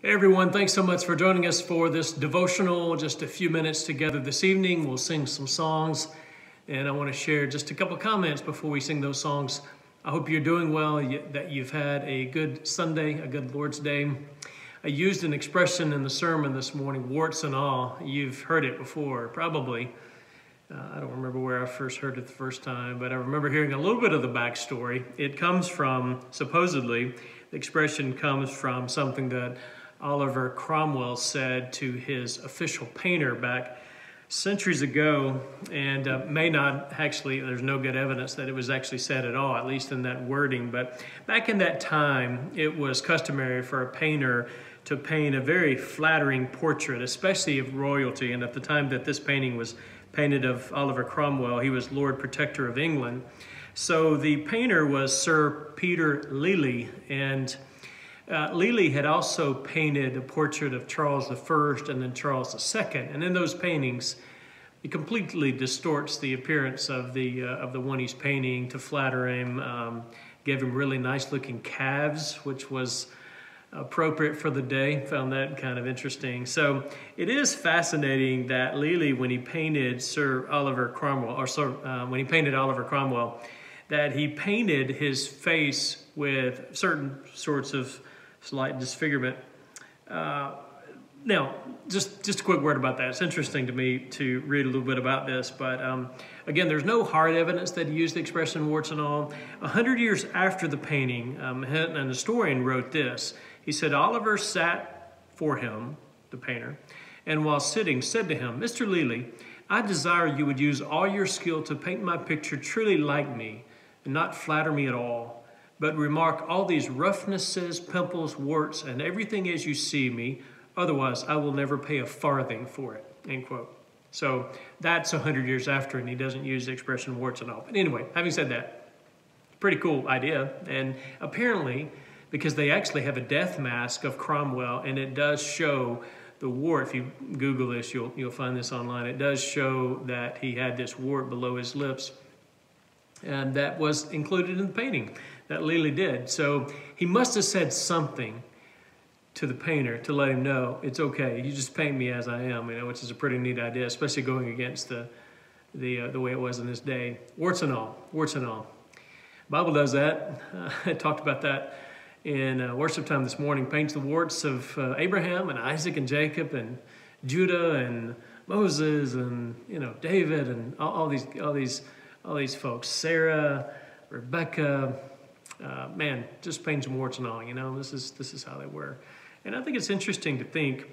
Hey everyone, thanks so much for joining us for this devotional. Just a few minutes together this evening. We'll sing some songs, and I want to share just a couple comments before we sing those songs. I hope you're doing well, that you've had a good Sunday, a good Lord's Day. I used an expression in the sermon this morning, warts and all. You've heard it before, probably. I don't remember where I first heard it the first time, but I remember hearing a little bit of the backstory. It comes from, supposedly, the expression comes from something that Oliver Cromwell said to his official painter back centuries ago, and may not actually, there's no good evidence that it was actually said at all, at least in that wording. But back in that time, it was customary for a painter to paint a very flattering portrait, especially of royalty. And at the time that this painting was painted of Oliver Cromwell, he was Lord Protector of England. So the painter was Sir Peter Lely, and Lely had also painted a portrait of Charles I and then Charles II, and in those paintings, it completely distorts the appearance of the one he's painting to flatter him. Gave him really nice-looking calves, which was appropriate for the day. Found that kind of interesting. So it is fascinating that Lely, when he painted Oliver Cromwell, that he painted his face with certain sorts of slight disfigurement. Now, just a quick word about that. It's interesting to me to read a little bit about this, but again, there's no hard evidence that he used the expression warts and all. 100 years after the painting, an historian wrote this. He said, Oliver sat for him, the painter, and while sitting said to him, Mr. Lely, I desire you would use all your skill to paint my picture truly like me and not flatter me at all, but remark all these roughnesses, pimples, warts, and everything as you see me. Otherwise, I will never pay a farthing for it, end quote. So that's 100 years after, and he doesn't use the expression warts and all. But anyway, having said that, pretty cool idea. And apparently, because they actually have a death mask of Cromwell, and it does show the wart. If you Google this, you'll find this online. It does show that he had this wart below his lips, and that was included in the painting that Lely did. So he must have said something to the painter to let him know it's okay. You just paint me as I am, which is a pretty neat idea, especially going against the way it was in this day. Warts and all, warts and all. Bible does that. I talked about that in worship time this morning. Paints the warts of Abraham and Isaac and Jacob and Judah and Moses and David and all these folks. Sarah, Rebecca. Man, just paints some warts and all. This is how they were. And I think it's interesting to think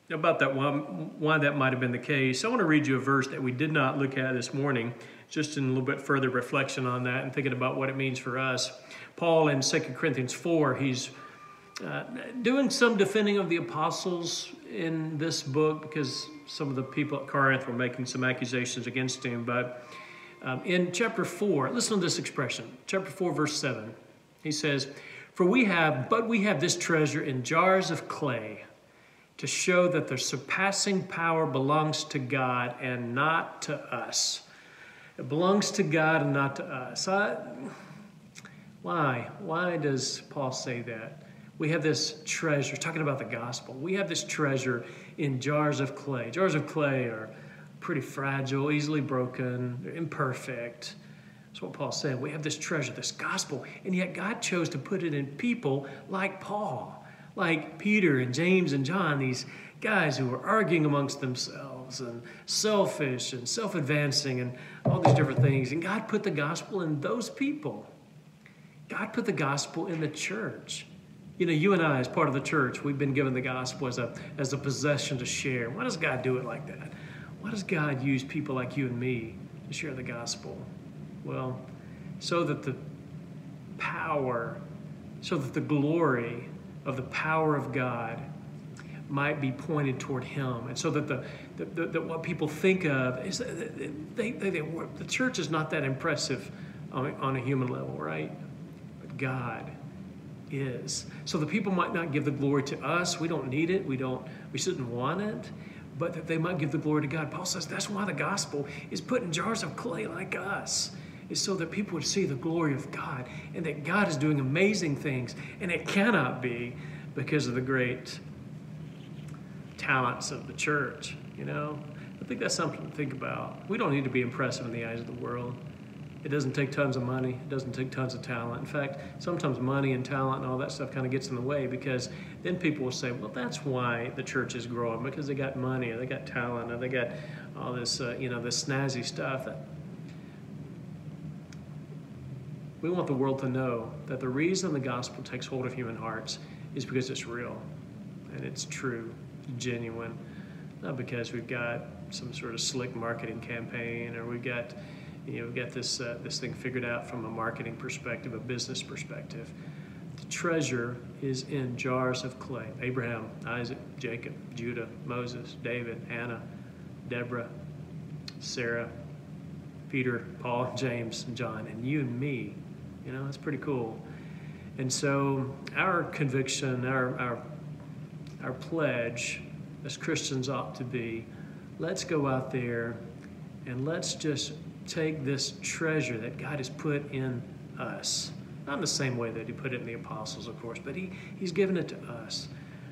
about that, why that might have been the case. I want to read you a verse that we did not look at this morning, just in a little bit further reflection on that and thinking about what it means for us. Paul in 2 Corinthians 4, he's doing some defending of the apostles in this book because some of the people at Corinth were making some accusations against him. But in chapter 4, listen to this expression, chapter 4, verse 7. He says, but we have this treasure in jars of clay to show that the surpassing power belongs to God and not to us. It belongs to God and not to us. Why? Why does Paul say that? We have this treasure, talking about the gospel. We have this treasure in jars of clay. Jars of clay are pretty fragile, easily broken, they're imperfect. That's what Paul said. We have this treasure, this gospel, and yet God chose to put it in people like Paul, like Peter and James and John, these guys who were arguing amongst themselves and selfish and self-advancing and all these different things. And God put the gospel in those people. God put the gospel in the church. You and I, as part of the church, we've been given the gospel as a possession to share. Why does God do it like that? Why does God use people like you and me to share the gospel? Well, so that the glory of the power of God might be pointed toward Him, and so that that what people think of is that the church is not that impressive on a human level, right? But God is. So the people might not give the glory to us. We don't need it. We shouldn't want it. But that they might give the glory to God. Paul says that's why the gospel is put in jars of clay like us. It's so that people would see the glory of God and that God is doing amazing things. And it cannot be because of the great talents of the church, you know? I think that's something to think about. We don't need to be impressive in the eyes of the world. It doesn't take tons of money. It doesn't take tons of talent. In fact, sometimes money and talent and all that stuff kind of gets in the way, because then people will say, well, that's why the church is growing, because they got money or they got talent or they got all this, this snazzy stuff. We want the world to know that the reason the gospel takes hold of human hearts is because it's real and it's true, genuine, not because we've got some sort of slick marketing campaign or we've got this thing figured out from a marketing perspective, a business perspective. The treasure is in jars of clay. Abraham, Isaac, Jacob, Judah, Moses, David, Hannah, Deborah, Sarah, Peter, Paul, James, and John, and you and me. You know, that's pretty cool. And so our conviction, our pledge as Christians ought to be, let's go out there and let's just take this treasure that God has put in us, not in the same way that he put it in the apostles, of course, but he's given it to us.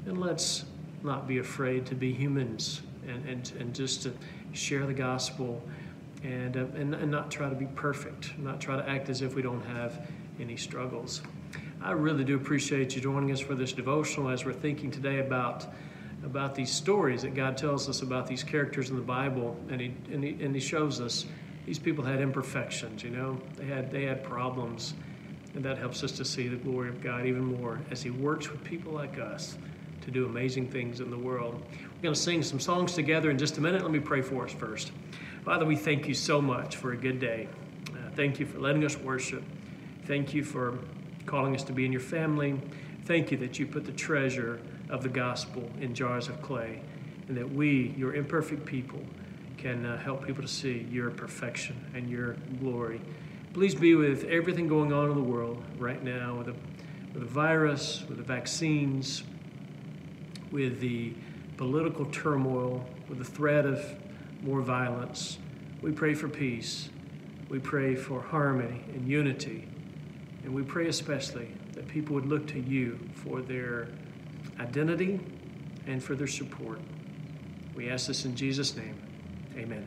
And let's not be afraid to be humans and just to share the gospel and not try to be perfect, not try to act as if we don't have any struggles. I really do appreciate you joining us for this devotional as we're thinking today about these stories that God tells us about these characters in the Bible, and he shows us these people had imperfections, you know, they had problems, and that helps us to see the glory of God even more as he works with people like us to do amazing things in the world. We're going to sing some songs together in just a minute. Let me pray for us first. Father, we thank you so much for a good day. Thank you for letting us worship. Thank you for calling us to be in your family. Thank you that you put the treasure of the gospel in jars of clay, and that we, your imperfect people, can help people to see your perfection and your glory. Please be with everything going on in the world right now, with the virus, with the vaccines, with the political turmoil, with the threat of more violence. We pray for peace. We pray for harmony and unity. And we pray especially that people would look to you for their identity and for their support. We ask this in Jesus' name. Amen.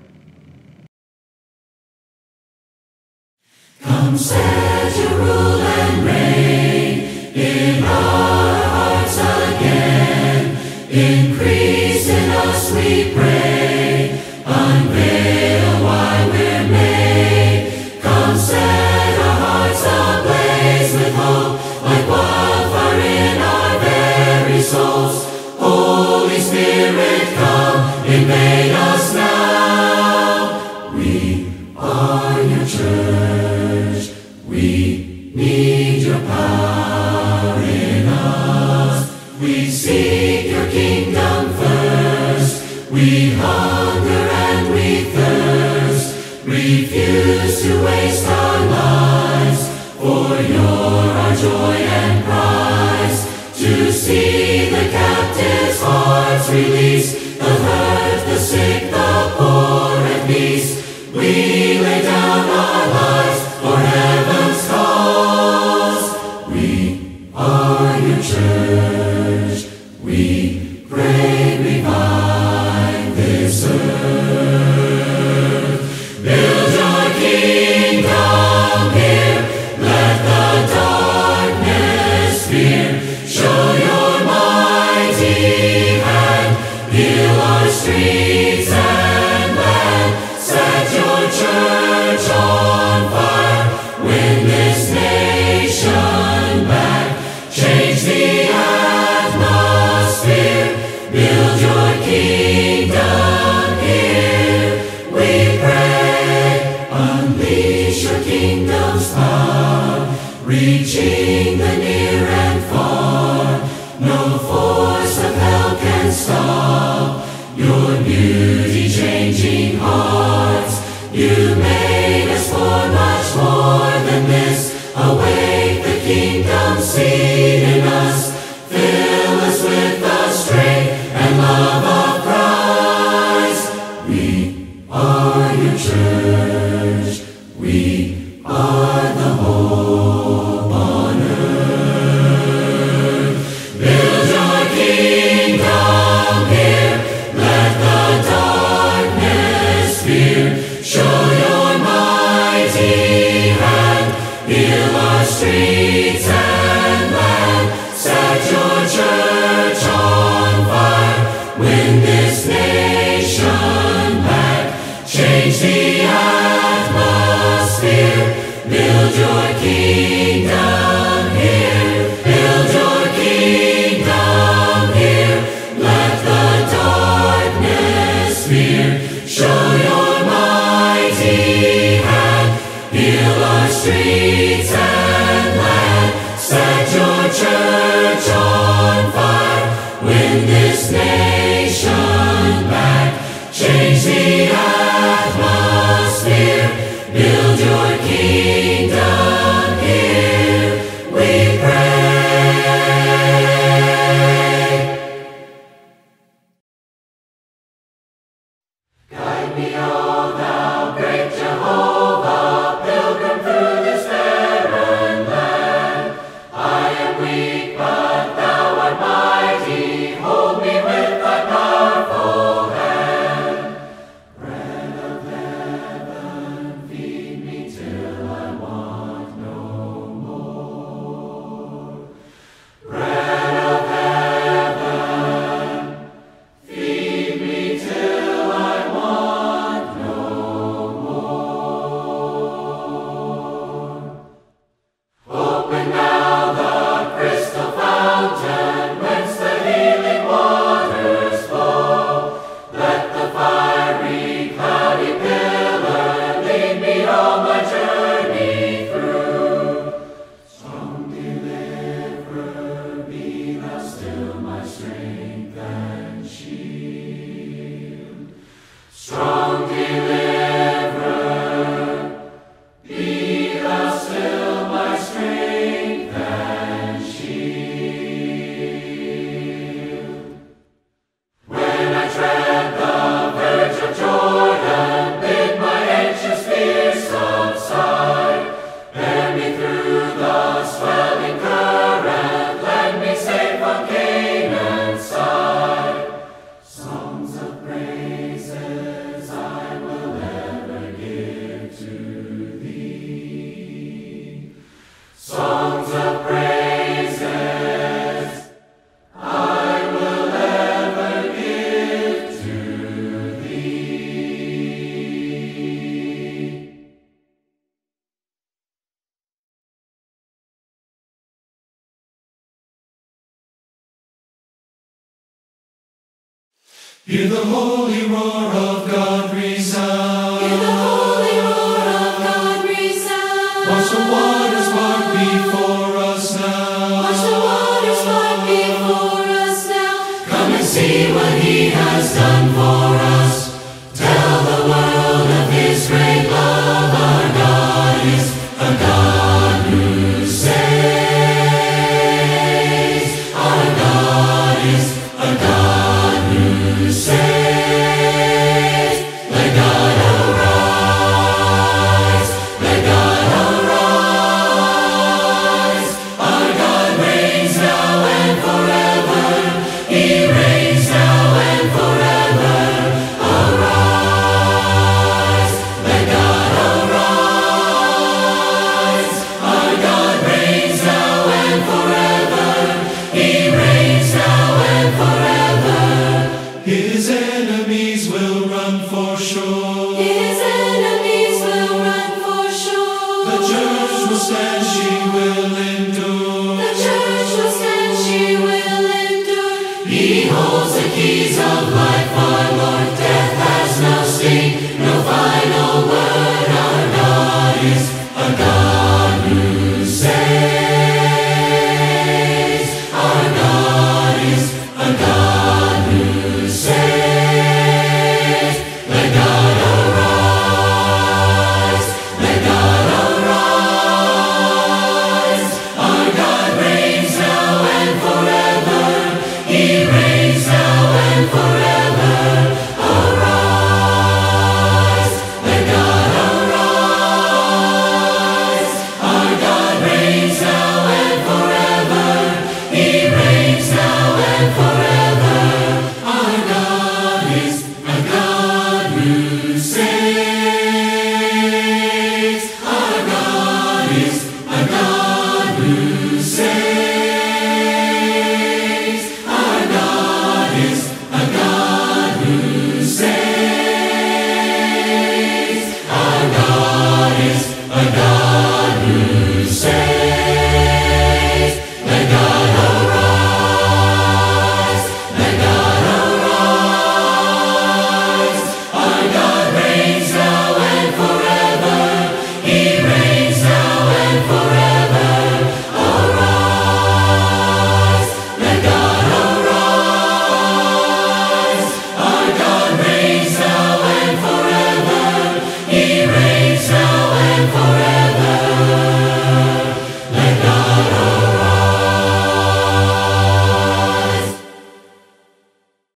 Come set your rule and reign in our hearts again. Increase in us, we pray. Unveil why we're made. Come set our hearts ablaze with hope, like wildfire in our very souls. Holy Spirit, come, invade us now. We are your church. We need your power in us. We seek your kingdom first. We hunger and we thirst. Refuse to waste our lives, for you're our joy and prize. To see the captives' hearts released, the hurt, the sick, the poor at peace. We lay down our lives for heaven's cause. We are your church. We pray, revive this earth. Build your kingdom here. Let the darkness fear. Show your mighty hand. win this nation back. Change the atmosphere. Build your kingdom here, we pray. Guide me, O thou great Jehovah, pilgrim through this barren land. I am weak, but thou art mighty. Hold me with thy powerful hand. Bread of heaven, feed me till I want no more. Bread of heaven, feed me till I want no more. Open now the crystal fountain whence the healing waters flow. Let the fiery, cloudy pillar lead me all my journey through. Strong deliverer, be thou still my strength and shield. Strong deliverer, be thou still my strength and shield. When I tread the verge of Jordan, bid my anxious fears subside. Bear me through the swelling current, land me safe on Canaan's side. Songs of praises I will ever give to thee. Songs of praises I will ever give to thee. Hear the holy roar of God resound. Hear the holy roar of God resound. Watch the waters part before us now. Watch the waters part before us now. Come and see what He has done for us. Tell the world of His great love. Our God is a God who saves. Our God is a God who saves. Let God arise. Let God arise. Our God reigns now and forever. He reigns now and forever. Arise. Let God arise. Our God reigns now and forever. He reigns now and forever. His enemies will run for sure.